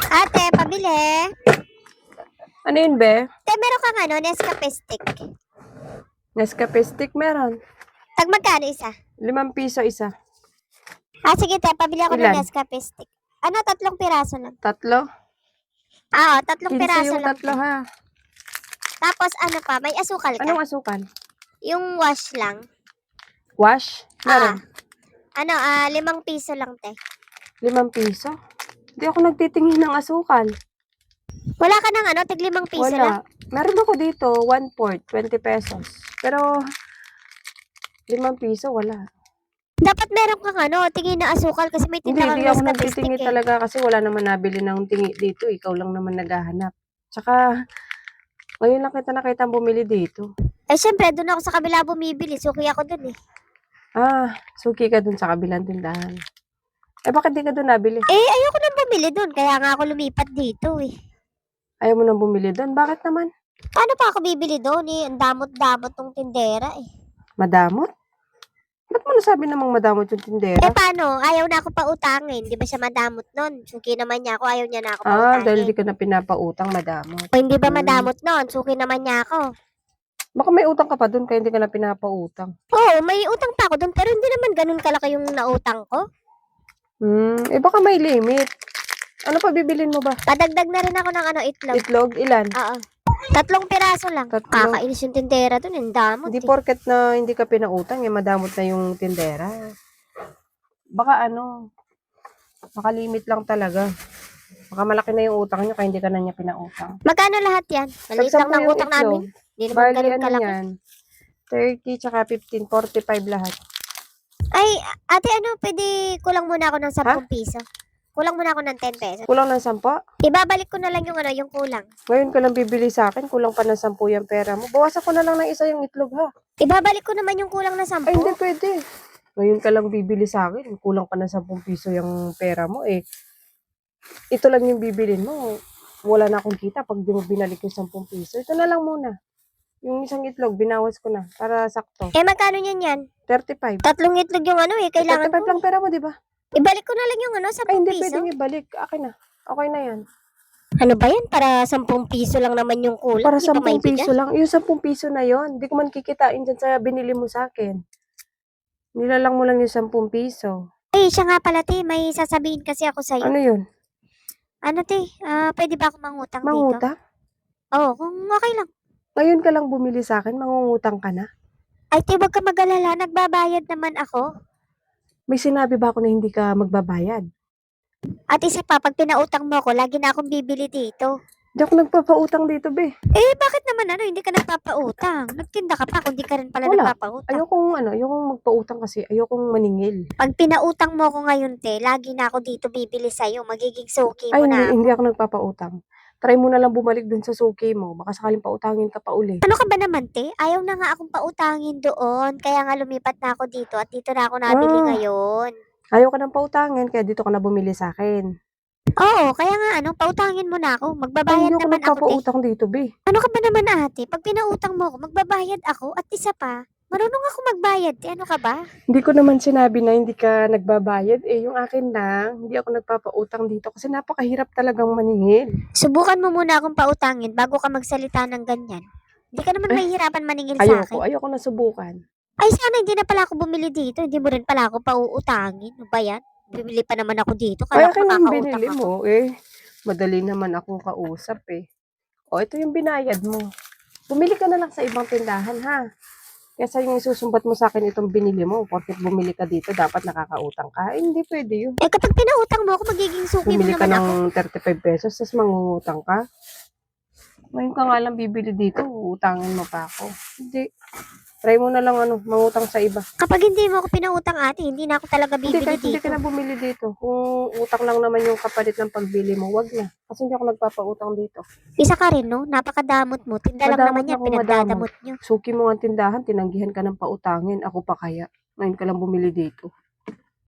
Ate, pabili. Ano yun, be? Te, meron kang Nescafe stick. Nescafe stick meron. Tag magkano isa? 5 piso isa. Sige te, pabili ako ng Ilan? Nescafe stick. 3 piraso lang. 3? Oo, 3 15 piraso yung lang. 3 ha. Tapos pa, may asukal ka? Anong asukal? Yung wash lang. Wash? Meron. 5 piso lang te. 5 piso? Hindi ako nagtitingin ng asukal. Wala ka ng tig 5 piso lang? Wala. Meron ako dito, 1/4, 20 pesos. Pero, 5 piso, wala. Dapat meron kang tingin na asukal kasi may Hindi, tinda kang di ako Nescafe stick nagtitingi talaga kasi wala naman nabili ng tingi dito. Ikaw lang naman naghahanap. Tsaka, ngayon lang kita nakita bumili dito. Syempre, doon ako sa kabila bumibili. Suki ako doon eh. Suki ka dun sa kabilang tindahan. Bakit di ka dun nabili? Ayoko nang bumili doon. Kaya nga ako lumipat dito eh. Ayaw mo nang bumili dun? Bakit naman? Paano pa ako bibili doon eh? Ang damot-damot tong tindera eh. Madamot? Ba't mo nasabi namang madamot yung tindera? Paano? Ayaw na ako pautangin. Di ba siya madamot nun? Suki naman niya ako. Ayaw niya na ako pautangin. Dahil di ka na pinapautang, madamot. O hindi ba madamot nun? Suki naman niya ako. Baka may utang ka pa dun kaya hindi ka na pinapautang. Oo, may utang pa ako doon. Pero hindi naman ganun kalaki yung nautang ko. Baka may limit. Ano pa bibilin mo ba? Padagdag na rin ako ng itlog. Itlog? Ilan? Oo. 3 piraso lang. 3. Kakainis yung tindera doon. Ang damot Hindi eh. porket na hindi ka pinautang, madamot na yung tindera. Baka makalimit lang talaga. Baka malaki na yung utang niya kaya hindi ka na niya pinautang. Magkano lahat yan? Maliit lang ng utang namin. Hindi naman Bali, ganun kalaki. yan? 30 tsaka 15, 45 lahat. Ay, ate, pwede kulang muna ako ng 10 piso. Kulang muna ako ng 10 pesos. Kulang ng 10? Ibabalik ko na lang yung kulang. Ngayon ka lang bibili sa akin, kulang pa ng 10 yung pera mo. Bawasan ko na lang ng isa yung itlog ha. Ibabalik ko naman yung kulang na 10. Ay, hindi pwede. Ngayon ka lang bibili sa akin, kulang pa ng 10 piso yung pera mo eh. Ito lang yung bibilin mo. Wala na akong kita pag di mo binalik yung 10 piso. Ito na lang muna. Yung isang itlog, binawas ko na para sakto. Magkano niyan yan? 35. 3 itlog yung kailangan 35 lang pera mo, di ba? Ibalik ko na lang yung 10 Ay, hindi piso. pwedeng ibalik. Akin na. Okay na yan. Ano ba yan? Para 10 piso lang naman yung kulang. Para Di ba 10 piso lang. Yung 10 piso na yon, hindi ko man kikitain dyan sa binili mo sa akin. Nilalang mo lang yung 10 piso. Siya nga pala, te. May sasabihin kasi ako sa'yo. Ano yun? Te? Pwede ba ako mangutang dito? Mangutang? Oo, kung okay lang. Ngayon ka lang bumili sa akin, mangungutang ka na? Ay, te, wag ka mag-alala. Nagbabayad naman ako. May sinabi ba ako na hindi ka magbabayad? At isa pa, pag pinautang mo ako, lagi na akong bibili dito. Hindi ako nagpapautang dito, be. Bakit naman hindi ka nagpapautang? Nagtinda ka pa kung di ka rin pala Wala. nagpapautang. Ayokong magpautang kasi ayokong maningil. Pag pinautang mo ako ngayon, te, lagi na ako dito bibili sa'yo. Magiging suki mo Ay, na. hindi ako nagpapautang. Try mo na lang bumalik dun sa suki mo. Baka sakaling pautangin ka pa uli. Ano ka ba naman, te? Ayaw na nga akong pautangin doon. Kaya nga lumipat na ako dito at dito na ako nabili ngayon. Ayaw ka ng pautangin, kaya dito ka na bumili sa akin. Oo, kaya nga pautangin mo na ako. Magbabayad Ay, naman ako, te. nagpapautang dito, be. Ano ka ba naman, ate? Pag pinautang mo ako, magbabayad ako. At isa pa, marunong ako magbayad, te. Ano ka ba? Hindi ko naman sinabi na hindi ka nagbabayad. Yung akin lang, hindi ako nagpapautang dito kasi napakahirap talagang maningil. Subukan mo muna akong pautangin bago ka magsalita ng ganyan. Hindi ka naman mahihirapan maningil sa akin. Ayoko na subukan. Ay, sana hindi na pala ako bumili dito. Hindi mo rin pala ako pauutangin. Ano ba yan? Bibili pa naman ako dito. Kala ko Kaya makakautang binili ako. mo, madali naman akong kausap ito yung binayad mo. Bumili ka na lang sa ibang tindahan, ha? Kesa yung isusumbat mo sa akin itong binili mo, porket bumili ka dito, dapat nakakautang ka. Hindi pwede yun. Kapag pinautang mo ako, magiging suki mo Bumili ka naman ako. ng 35 pesos, tapos mangungutang ka. Ngayon ka nga lang bibili dito, uutangin mo pa ako. Hindi. Try mo na lang mangutang sa iba. Kapag hindi mo ako pinautang, ate, hindi na ako talaga bibili Kahit dito. Hindi ka na bumili dito. Kung utang lang naman yung kapalit ng pagbili mo, wag na. Kasi hindi ako nagpapautang dito. Isa ka rin, no? Napakadamot mo. Tinda lang naman yan, pinagdadamot nyo. Suki mo ang tindahan, tinanggihan ka ng pautangin. Ako pa kaya. Ngayon ka lang bumili dito.